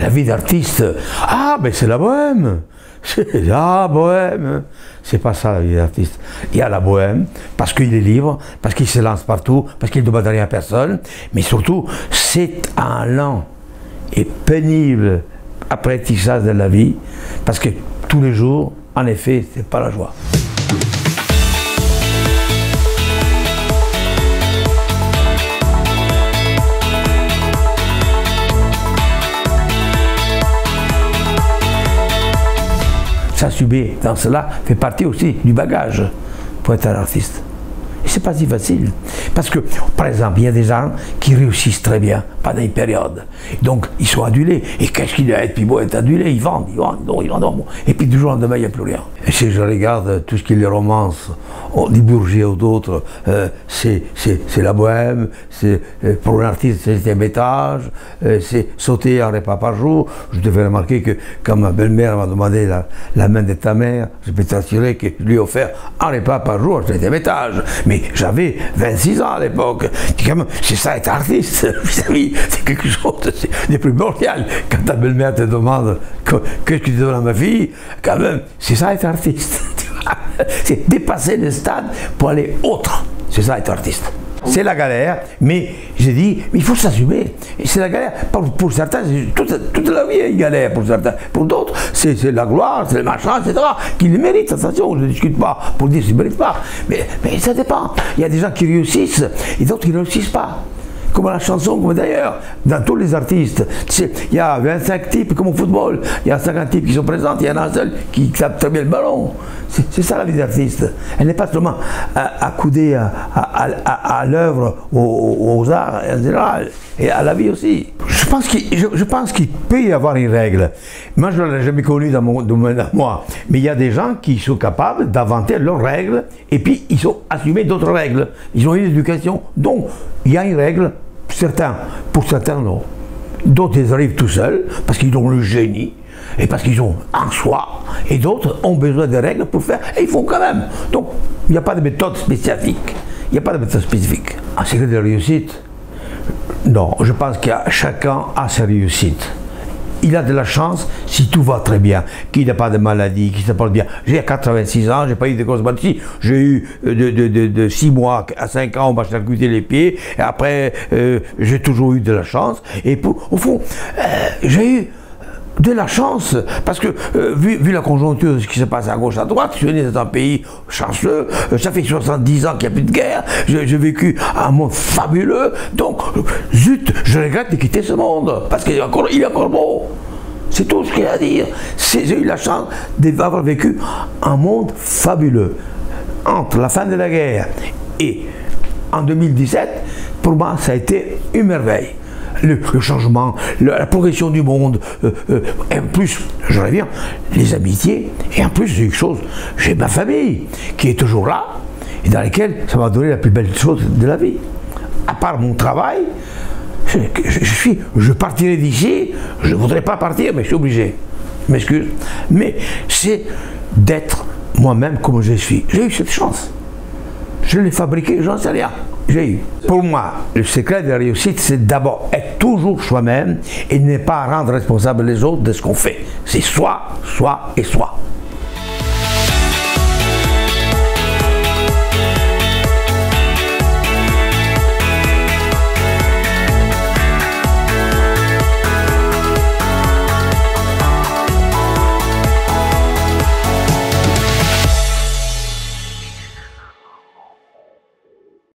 la vie d'artiste, ah, mais c'est la bohème. C'est la bohème. C'est pas ça la vie d'artiste. Il y a la bohème, parce qu'il est libre, parce qu'il se lance partout, parce qu'il ne demande rien à personne, mais surtout, c'est un lent et pénible apprentissage de la vie, parce que tous les jours, en effet, c'est pas la joie. S'assumer dans cela fait partie aussi du bagage pour être un artiste. Et c'est pas si facile. Parce que, par exemple, il y a des gens qui réussissent très bien pendant une période. Donc, ils sont adulés. Et qu'est-ce qu'il y a à être puis beau être adulé? Ils vendent. Et puis, du jour au lendemain, il n'y a plus rien. Et si je regarde tout ce qui est les romances, du Bourget ou d'autres, c'est la bohème, c'est pour un artiste, c'est le 7e étage, c'est sauter un repas par jour. Je devais remarquer que quand ma belle-mère m'a demandé la main de ta mère, je peux t'assurer que je lui ai offert un repas par jour au 7e étage. Mais j'avais 26 ans à l'époque. C'est ça être artiste. C'est quelque chose de primordial. Quand ta belle-mère te demande qu'est-ce que tu donnes à ma fille, quand même, c'est ça être artiste. C'est dépasser le stade pour aller autre. C'est ça être artiste. C'est la galère, mais j'ai dit, il faut s'assumer. C'est la galère. Pour certains, toute la vie est une galère pour certains. Pour d'autres, c'est la gloire, c'est le machin, etc. Qui le méritent, attention, je ne discute pas pour dire qu'ils ne méritent pas. Mais ça dépend. Il y a des gens qui réussissent et d'autres qui ne réussissent pas. Comme la chanson, comme d'ailleurs, dans tous les artistes. Il y a 25 types comme au football, il y a 50 types qui sont présents, il y en a un seul qui tape très bien le ballon. C'est ça la vie d'artiste. Elle n'est pas seulement accoudée à l'œuvre, aux arts en général, et à la vie aussi. Je pense qu'il peut y avoir une règle. Moi, je ne l'ai jamais connue dans mon domaine à moi. Mais il y a des gens qui sont capables d'inventer leurs règles, et puis ils ont assumé d'autres règles. Ils ont une éducation. Donc, il y a une règle. Pour certains, non. D'autres, ils arrivent tout seuls, parce qu'ils ont le génie, et parce qu'ils ont en soi, et d'autres ont besoin de règles pour faire, et ils font quand même. Donc, il n'y a pas de méthode spécifique. Il n'y a pas de méthode spécifique. Un secret de réussite? Non, je pense que chacun a sa réussite. Il a de la chance si tout va très bien, qu'il n'a pas de maladie, qu'il se porte bien. J'ai 86 ans, j'ai pas eu de grosses maladies. J'ai eu de 6 mois à 5 ans, on m'a charcuté les pieds. Et après, j'ai toujours eu de la chance. Et au fond, j'ai eu de la chance, parce que vu la conjoncture de ce qui se passe à gauche, à droite, je suis né dans un pays chanceux, ça fait 70 ans qu'il n'y a plus de guerre, j'ai vécu un monde fabuleux, donc zut, je regrette de quitter ce monde, parce qu'il est encore beau. C'est tout ce qu'il y a à dire. J'ai eu la chance d'avoir vécu un monde fabuleux. Entre la fin de la guerre et en 2017, pour moi, ça a été une merveille. Le changement, la progression du monde, et en plus, je reviens, les amitiés, et en plus, j'ai ma famille qui est toujours là, et dans laquelle ça m'a donné la plus belle chose de la vie. À part mon travail, je partirai d'ici, je ne voudrais pas partir, mais je suis obligé, je m'excuse, mais c'est d'être moi-même comme je suis. J'ai eu cette chance. Je l'ai fabriqué, j'en sais rien. J'ai eu. Pour moi, le secret de la réussite, c'est d'abord être toujours soi-même et ne pas rendre responsable les autres de ce qu'on fait. C'est soi, soi et soi.